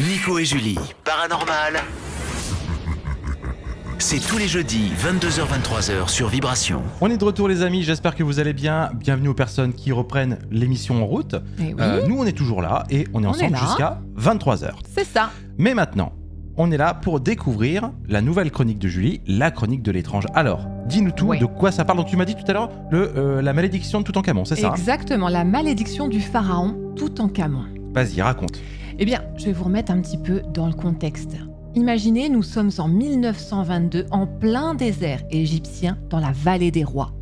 Nico et Julie, paranormal. C'est tous les jeudis, 22h-23h sur Vibration. On est de retour les amis, j'espère que vous allez bien. Bienvenue aux personnes qui reprennent l'émission en route. Eh oui. Nous on est toujours là et on est ensemble jusqu'à 23h. C'est ça. Mais maintenant, on est là pour découvrir la nouvelle chronique de Julie, la chronique de l'étrange. Alors, dis-nous tout, de quoi ça parle. Donc tu m'as dit tout à l'heure la malédiction de Toutankhamon, c'est ça? Exactement, la malédiction du pharaon Toutankhamon. Vas-y, raconte. Eh bien, je vais vous remettre un petit peu dans le contexte. Imaginez, nous sommes en 1922, en plein désert égyptien, dans la vallée des rois.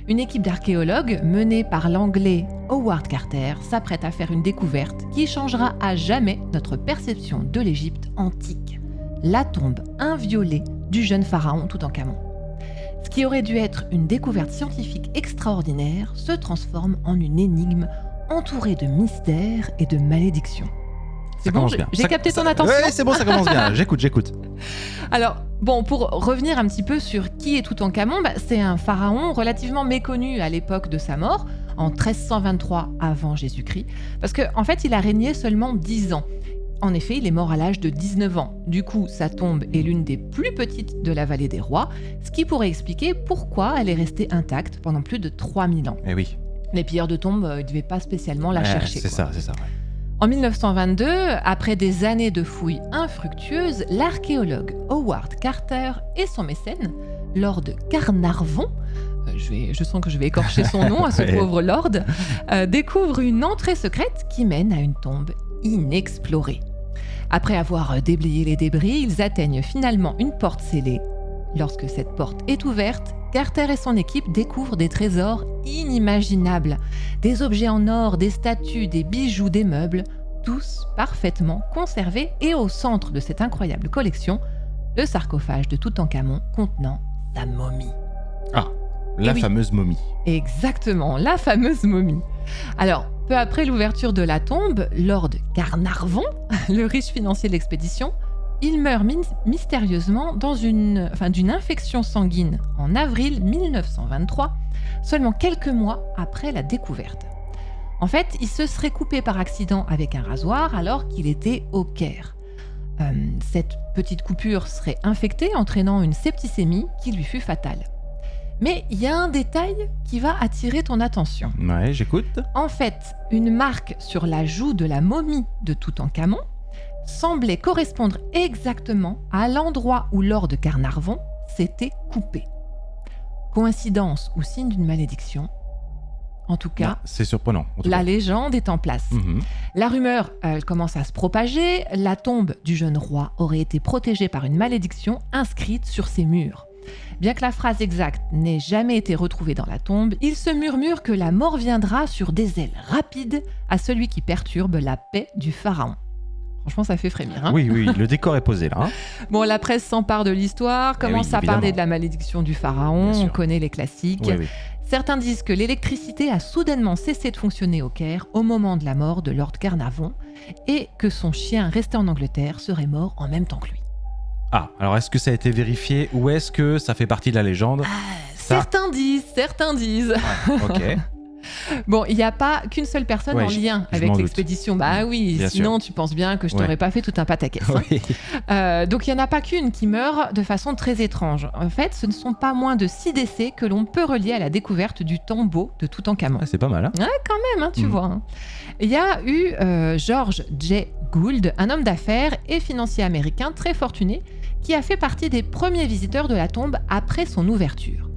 Une équipe d'archéologues, menée par l'anglais Howard Carter, s'apprête à faire une découverte qui changera à jamais notre perception de l'Égypte antique. La tombe inviolée du jeune pharaon Toutankhamon. Ce qui aurait dû être une découverte scientifique extraordinaire se transforme en une énigme entourée de mystères et de malédictions. Ça commence bien. J'ai capté ton attention. Ouais, c'est bon, ça commence bien. J'écoute. Alors, bon, pour revenir un petit peu sur qui est Toutankhamon, c'est un pharaon relativement méconnu à l'époque de sa mort, en 1323 avant Jésus-Christ, parce qu'en fait, il a régné seulement 10 ans. En effet, il est mort à l'âge de 19 ans. Du coup, sa tombe est l'une des plus petites de la vallée des rois, ce qui pourrait expliquer pourquoi elle est restée intacte pendant plus de 3000 ans. Eh oui. Les pilleurs de tombes ne devaient pas spécialement la chercher. C'est ça. Ouais. En 1922, après des années de fouilles infructueuses, l'archéologue Howard Carter et son mécène, Lord Carnarvon, je sens que je vais écorcher son nom à ce pauvre lord, découvrent une entrée secrète qui mène à une tombe inexplorée. Après avoir déblayé les débris, ils atteignent finalement une porte scellée. Lorsque cette porte est ouverte, Carter et son équipe découvrent des trésors inimaginables. Des objets en or, des statues, des bijoux, des meubles, tous parfaitement conservés. Et au centre de cette incroyable collection, le sarcophage de Toutankhamon contenant sa momie. Ah, la fameuse momie. Exactement, la fameuse momie. Alors, peu après l'ouverture de la tombe, Lord Carnarvon, le riche financier de l'expédition, il meurt mystérieusement d'une infection sanguine en avril 1923, seulement quelques mois après la découverte. En fait, il se serait coupé par accident avec un rasoir alors qu'il était au Caire. Cette petite coupure serait infectée, entraînant une septicémie qui lui fut fatale. Mais il y a un détail qui va attirer ton attention. Ouais, j'écoute. En fait, une marque sur la joue de la momie de Toutankhamon semblait correspondre exactement à l'endroit où Lord Carnarvon s'était coupé. Coïncidence ou signe d'une malédiction? En tout cas, c'est surprenant. La légende est en place. La rumeur, elle commence à se propager. La tombe du jeune roi aurait été protégée par une malédiction inscrite sur ses murs. Bien que la phrase exacte n'ait jamais été retrouvée dans la tombe, il se murmure que la mort viendra sur des ailes rapides à celui qui perturbe la paix du pharaon. Franchement, ça fait frémir. Oui, le décor est posé là. Bon, la presse s'empare de l'histoire, commence à parler de la malédiction du pharaon, on connaît les classiques. Oui. Certains disent que l'électricité a soudainement cessé de fonctionner au Caire au moment de la mort de Lord Carnarvon et que son chien resté en Angleterre serait mort en même temps que lui. Ah, alors est-ce que ça a été vérifié ou est-ce que ça fait partie de la légende? Certains disent. Ouais, ok. Bon, il n'y a pas qu'une seule personne en lien avec l'expédition. Bah oui, bien sinon sûr. Tu penses bien que je t'aurais pas fait tout un pataquès. Oui. Donc il n'y en a pas qu'une qui meurt de façon très étrange. En fait, ce ne sont pas moins de 6 décès que l'on peut relier à la découverte du tombeau de Toutankhamon. Ah, c'est pas mal, hein? Ouais, quand même, tu vois. Il y a eu George J. Gould, un homme d'affaires et financier américain très fortuné, qui a fait partie des premiers visiteurs de la tombe après son ouverture.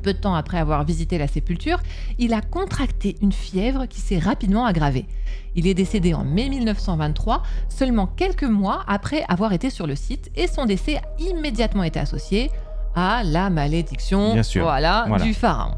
Peu de temps après avoir visité la sépulture, il a contracté une fièvre qui s'est rapidement aggravée. Il est décédé en mai 1923, seulement quelques mois après avoir été sur le site, et son décès a immédiatement été associé à la malédiction du pharaon.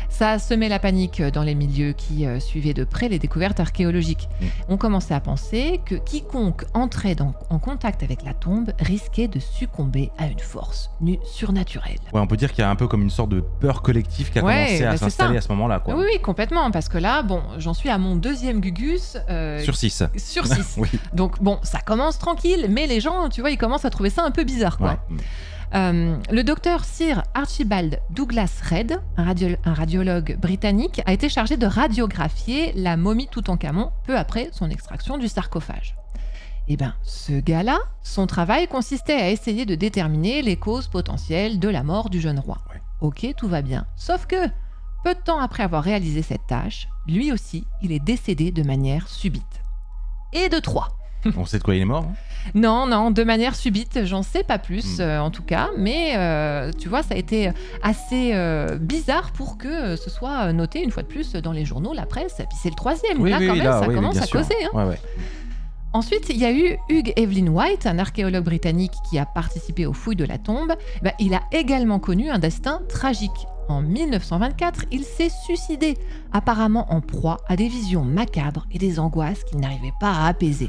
Ça a semé la panique dans les milieux qui suivaient de près les découvertes archéologiques. On commençait à penser que quiconque entrait en contact avec la tombe risquait de succomber à une force surnaturelle. Ouais, on peut dire qu'il y a un peu comme une sorte de peur collective qui a commencé à s'installer à ce moment-là, quoi. Oui, complètement, parce que là, j'en suis à mon 2e gugus. Sur 6. Sur 6. Oui. Donc ça commence tranquille, mais les gens, tu vois, ils commencent à trouver ça un peu bizarre, quoi. Ouais. Le docteur Sir Archibald Douglas Reid, un radiologue britannique, a été chargé de radiographier la momie Toutankhamon peu après son extraction du sarcophage. Eh bien, ce gars-là, son travail consistait à essayer de déterminer les causes potentielles de la mort du jeune roi. Ouais. Ok, tout va bien. Sauf que, peu de temps après avoir réalisé cette tâche, lui aussi, il est décédé de manière subite. Et de 3. On sait de quoi il est mort, hein? Non, de manière subite, j'en sais pas plus en tout cas, mais tu vois, ça a été assez bizarre pour que ce soit noté une fois de plus dans les journaux, la presse, et puis c'est le 3e, où là quand même ça commence à causer. Hein. Ouais. Ensuite, il y a eu Hugh Evelyn White, un archéologue britannique qui a participé aux fouilles de la tombe. Il a également connu un destin tragique. En 1924, il s'est suicidé, apparemment en proie à des visions macabres et des angoisses qu'il n'arrivait pas à apaiser.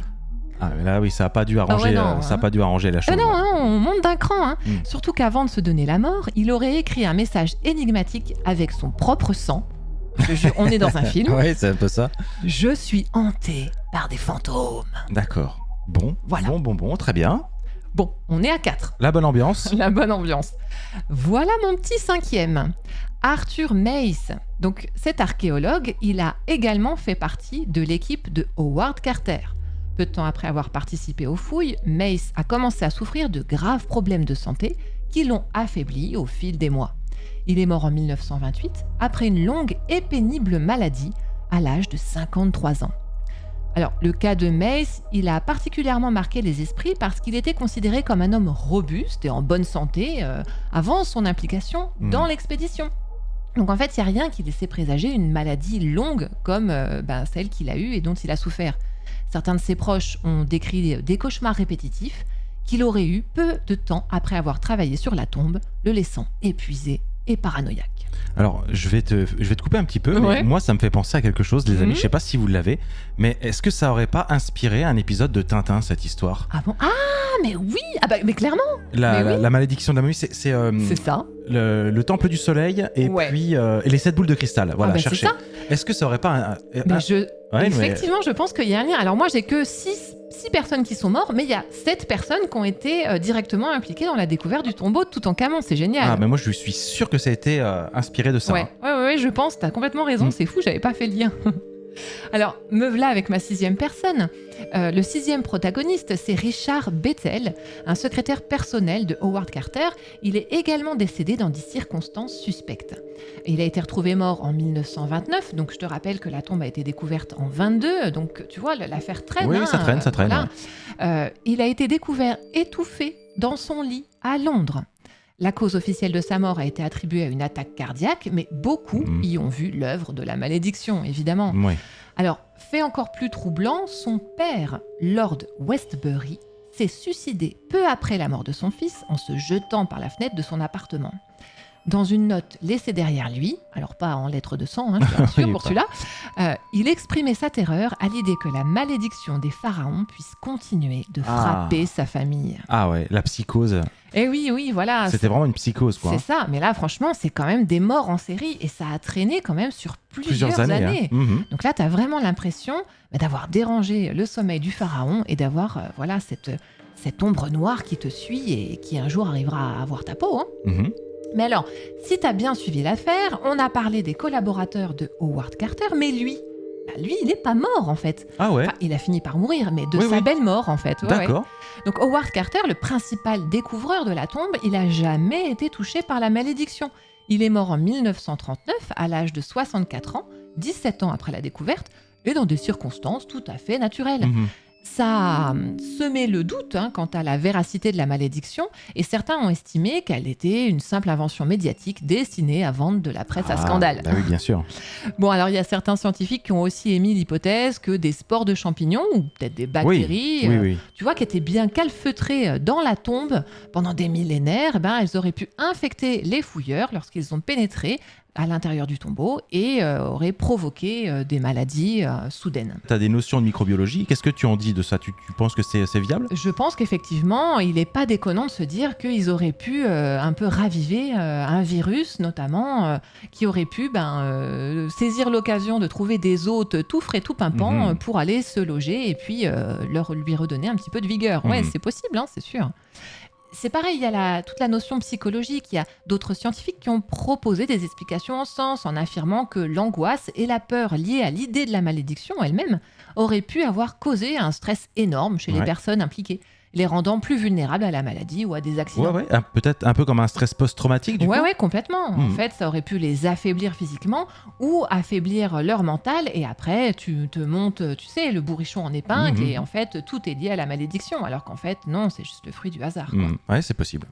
Ah, mais là, oui, ça n'a pas dû arranger, ça a pas dû arranger la chose. Non, on monte d'un cran. Hein. Surtout qu'avant de se donner la mort, il aurait écrit un message énigmatique avec son propre sang. Je te jure, on est dans un film. Ouais, c'est un peu ça. Je suis hanté par des fantômes. D'accord. Bon, voilà. Bon, très bien. Bon, on est à 4. La bonne ambiance. La bonne ambiance. Voilà mon petit 5e. Arthur Mace. Donc, cet archéologue, il a également fait partie de l'équipe de Howard Carter. Peu de temps après avoir participé aux fouilles, Mace a commencé à souffrir de graves problèmes de santé qui l'ont affaibli au fil des mois. Il est mort en 1928 après une longue et pénible maladie à l'âge de 53 ans. Alors, le cas de Mace, il a particulièrement marqué les esprits parce qu'il était considéré comme un homme robuste et en bonne santé avant son implication dans l'expédition. Donc en fait, il n'y a rien qui laissait présager une maladie longue comme celle qu'il a eue et dont il a souffert. Certains de ses proches ont décrit des cauchemars répétitifs qu'il aurait eu peu de temps après avoir travaillé sur la tombe, le laissant épuisé et paranoïaque. Alors, je vais te couper un petit peu, mais moi, ça me fait penser à quelque chose, les amis. Je sais pas si vous l'avez, mais est-ce que ça aurait pas inspiré un épisode de Tintin, cette histoire? Ah bon? Ah, mais oui! Mais clairement! La malédiction de la momie, c'est ça. Le temple du soleil et puis et les 7 boules de cristal. Voilà, cherchez. Est-ce que ça aurait pas effectivement, je pense qu'il y a un lien. Alors moi, j'ai que 6 personnes qui sont mortes, mais il y a 7 personnes qui ont été directement impliquées dans la découverte du tombeau de Toutankhamon. C'est génial. Ah, mais moi, je suis sûr que ça a été inspiré de ça. Ouais, je pense. T'as complètement raison. C'est fou, j'avais pas fait le lien. Alors, me voilà avec ma 6e personne. Le 6e protagoniste, c'est Richard Bethel, un secrétaire personnel de Howard Carter. Il est également décédé dans des circonstances suspectes. Il a été retrouvé mort en 1929, donc je te rappelle que la tombe a été découverte en 22, donc tu vois, l'affaire traîne. Oui, ça traîne. Voilà. Il a été découvert étouffé dans son lit à Londres. La cause officielle de sa mort a été attribuée à une attaque cardiaque, mais beaucoup y ont vu l'œuvre de la malédiction, évidemment. Ouais. Alors, fait encore plus troublant, son père, Lord Westbury, s'est suicidé peu après la mort de son fils en se jetant par la fenêtre de son appartement. Dans une note laissée derrière lui, alors pas en lettres de sang, je te rassure pour celui-là, il exprimait sa terreur à l'idée que la malédiction des pharaons puisse continuer de frapper sa famille. Ah ouais, la psychose. Eh oui, voilà. C'était vraiment une psychose, quoi. C'est ça, mais là, franchement, c'est quand même des morts en série et ça a traîné quand même sur plusieurs années. Hein. Donc là, tu as vraiment l'impression d'avoir dérangé le sommeil du pharaon et d'avoir cette ombre noire qui te suit et qui un jour arrivera à avoir ta peau. Hein. Mais alors, si tu as bien suivi l'affaire, on a parlé des collaborateurs de Howard Carter, mais lui, il n'est pas mort en fait. Ah ouais. Il a fini par mourir, mais de sa belle mort en fait. D'accord. Donc Howard Carter, le principal découvreur de la tombe, il n'a jamais été touché par la malédiction. Il est mort en 1939 à l'âge de 64 ans, 17 ans après la découverte, et dans des circonstances tout à fait naturelles. Ça a semé le doute quant à la véracité de la malédiction et certains ont estimé qu'elle était une simple invention médiatique destinée à vendre de la presse à scandale. Bah oui, bien sûr. Bon, alors il y a certains scientifiques qui ont aussi émis l'hypothèse que des spores de champignons ou peut-être des bactéries, tu vois, qui étaient bien calfeutrées dans la tombe pendant des millénaires, elles auraient pu infecter les fouilleurs lorsqu'ils ont pénétré à l'intérieur du tombeau et aurait provoqué des maladies soudaines. Tu as des notions de microbiologie. Qu'est-ce que tu en dis de ça? Tu penses que c'est viable? Je pense qu'effectivement, il n'est pas déconnant de se dire qu'ils auraient pu un peu raviver un virus, notamment, qui aurait pu saisir l'occasion de trouver des hôtes tout frais, tout pimpants pour aller se loger et puis lui redonner un petit peu de vigueur. Ouais, c'est possible, c'est sûr. c'est pareil, il y a toute la notion psychologique. Il y a d'autres scientifiques qui ont proposé des explications en ce sens, en affirmant que l'angoisse et la peur liées à l'idée de la malédiction elle-même auraient pu avoir causé un stress énorme chez les personnes impliquées, les rendant plus vulnérables à la maladie ou à des accidents. Ouais, peut-être un peu comme un stress post-traumatique du coup. Ouais, complètement. En fait, ça aurait pu les affaiblir physiquement ou affaiblir leur mental, et après, tu te montes, tu sais, le bourrichon en épingle, et en fait, tout est lié à la malédiction, alors qu'en fait, non, c'est juste le fruit du hasard, quoi. Ouais, c'est possible.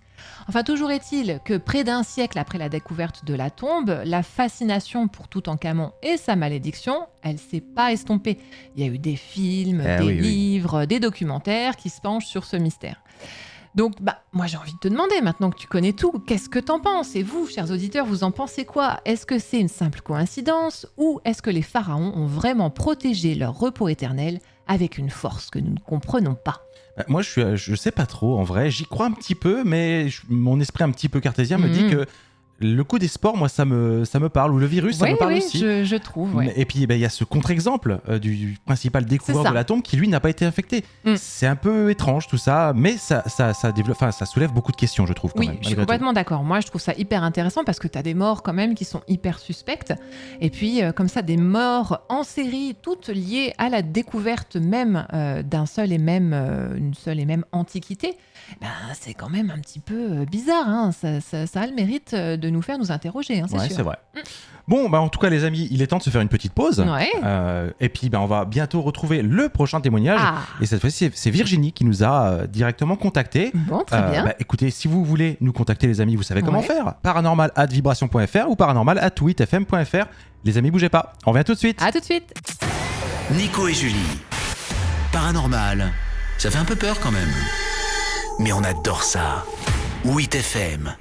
Enfin, toujours est-il que près d'un siècle après la découverte de la tombe, la fascination pour Toutankhamon et sa malédiction, elle s'est pas estompée. Il y a eu des films, des livres, des documentaires qui se penchent sur ce mystère. Donc, moi j'ai envie de te demander, maintenant que tu connais tout, qu'est-ce que t'en penses? Et vous, chers auditeurs, vous en pensez quoi? Est-ce que c'est une simple coïncidence, ou est-ce que les pharaons ont vraiment protégé leur repos éternel avec une force que nous ne comprenons pas? Moi, je sais pas trop, en vrai. J'y crois un petit peu, mais mon esprit un petit peu cartésien me dit que le coup des sports, moi, ça me parle. Ou le virus, ça me parle aussi. Je trouve, ouais. Et puis, il y a ce contre-exemple du principal découvreur de la tombe qui, lui, n'a pas été infecté. C'est un peu étrange, tout ça, mais ça soulève beaucoup de questions, je trouve, quand même. Je suis complètement d'accord. Moi, je trouve ça hyper intéressant parce que tu as des morts, quand même, qui sont hyper suspectes. Et puis, comme ça, des morts en série, toutes liées à la découverte même d'une seule et même antiquité. C'est quand même un petit peu bizarre, hein. Ça a le mérite de nous faire nous interroger, hein, c'est sûr. C'est vrai. Bon, en tout cas, les amis, il est temps de se faire une petite pause. Ouais. Et puis, on va bientôt retrouver le prochain témoignage. Et cette fois-ci, c'est Virginie qui nous a directement contactés. Bon, très bien. Écoutez, si vous voulez nous contacter, les amis, vous savez comment faire. paranormal@vibration.fr ou paranormal@8fm.fr. Les amis, bougez pas. On revient tout de suite. À tout de suite. Nico et Julie. Paranormal. Ça fait un peu peur quand même. Mais on adore ça. 8FM.